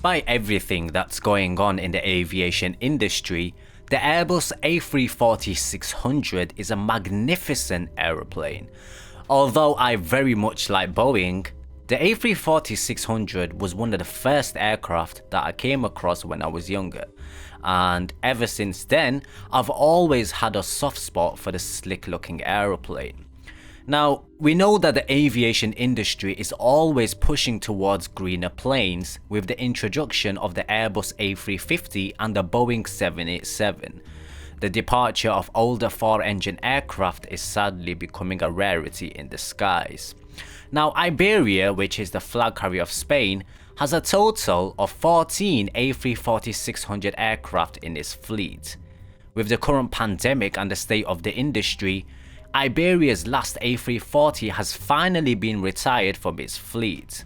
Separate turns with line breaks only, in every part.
Despite everything that's going on in the aviation industry, the Airbus A340-600 is a magnificent aeroplane. Although I very much like Boeing, the A340-600 was one of the first aircraft that I came across when I was younger, and ever since then I've always had a soft spot for the slick looking aeroplane. Now, we know that the aviation industry is always pushing towards greener planes with the introduction of the Airbus A350 and the Boeing 787. The departure of older 4-engine aircraft is sadly becoming a rarity in the skies. Now, Iberia, which is the flag carrier of Spain, has a total of 14 A340-600 aircraft in its fleet. With the current pandemic and the state of the industry, Iberia's last A340 has finally been retired from its fleet.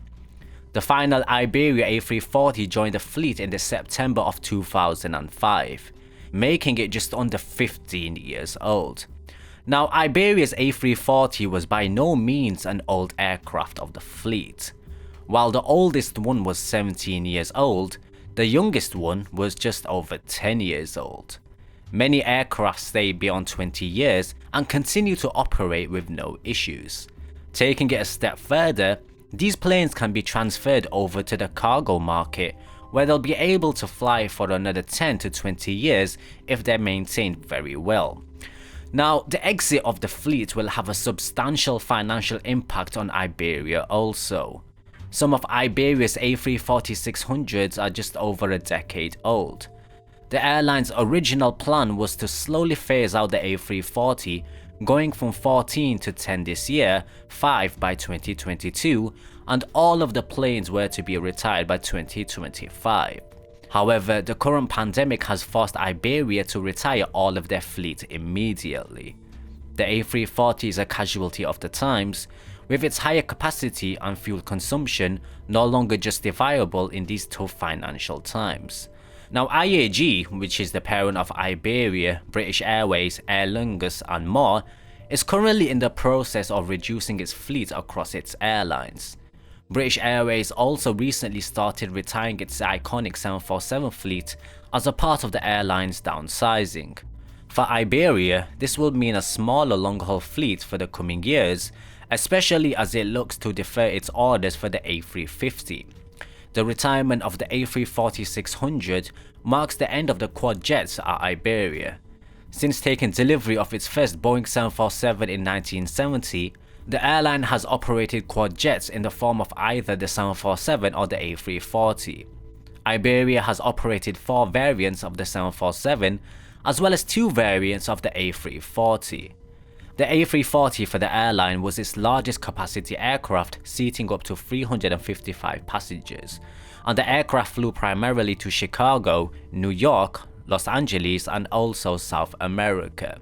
The final Iberia A340 joined the fleet in the September of 2005, making it just under 15 years old. Now, Iberia's A340 was by no means an old aircraft of the fleet. While the oldest one was 17 years old, the youngest one was just over 10 years old. Many aircraft stay beyond 20 years and continue to operate with no issues. Taking it a step further, these planes can be transferred over to the cargo market, where they'll be able to fly for another 10 to 20 years if they're maintained very well. Now, the exit of the fleet will have a substantial financial impact on Iberia also. Some of Iberia's A340-600s are just over a decade old. The airline's original plan was to slowly phase out the A340, going from 14 to 10 this year, 5 by 2022, and all of the planes were to be retired by 2025. However, the current pandemic has forced Iberia to retire all of their fleet immediately. The A340 is a casualty of the times, with its higher capacity and fuel consumption no longer justifiable in these tough financial times. Now, IAG, which is the parent of Iberia, British Airways, Aer Lingus and more, is currently in the process of reducing its fleet across its airlines. British Airways also recently started retiring its iconic 747 fleet as a part of the airline's downsizing. For Iberia, this will mean a smaller long-haul fleet for the coming years, especially as it looks to defer its orders for the A350. The retirement of the A340-600 marks the end of the quad jets at Iberia. Since taking delivery of its first Boeing 747 in 1970, the airline has operated quad jets in the form of either the 747 or the A340. Iberia has operated 4 variants of the 747, as well as 2 variants of the A340. The A340 for the airline was its largest capacity aircraft, seating up to 355 passengers, and the aircraft flew primarily to Chicago, New York, Los Angeles, and also South America.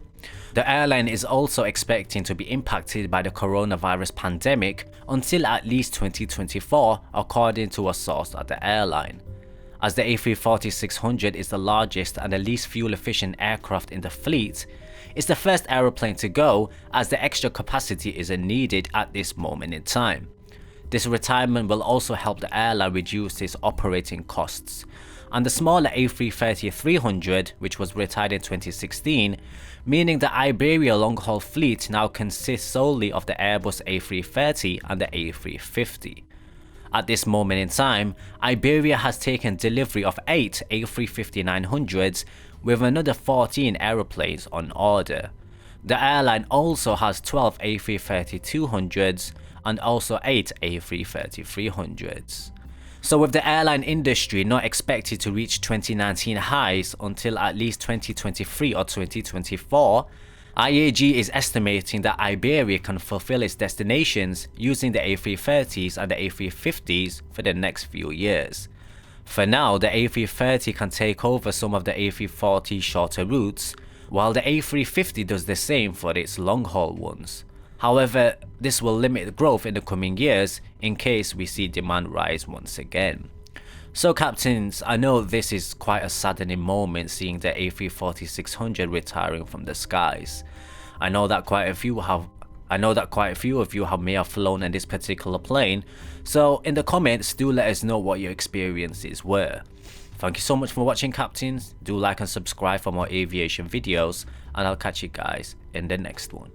The airline is also expecting to be impacted by the coronavirus pandemic until at least 2024, according to a source at the airline. As the A340-600 is the largest and the least fuel-efficient aircraft in the fleet, it's the first aeroplane to go, as the extra capacity isn't needed at this moment in time. This retirement will also help the airline reduce its operating costs, and the smaller A330-300, which was retired in 2016, meaning the Iberia long-haul fleet now consists solely of the Airbus A330 and the A350. At this moment in time, Iberia has taken delivery of 8 A350-900s with another 14 aeroplanes on order. The airline also has 12 A330-200s and also 8 A330-300s. So with the airline industry not expected to reach 2019 highs until at least 2023 or 2024, IAG is estimating that Iberia can fulfill its destinations using the A330s and the A350s for the next few years. For now, the A330 can take over some of the A340 shorter routes, while the A350 does the same for its long-haul ones. However, this will limit growth in the coming years in case we see demand rise once again. So captains, I know this is quite a saddening moment seeing the A340-600 retiring from the skies. I know that quite a few have I know that quite a few of you may have flown in this particular plane, so in the comments do let us know what your experiences were. Thank you so much for watching, captains. Do like and subscribe for more aviation videos, and I'll catch you guys in the next one.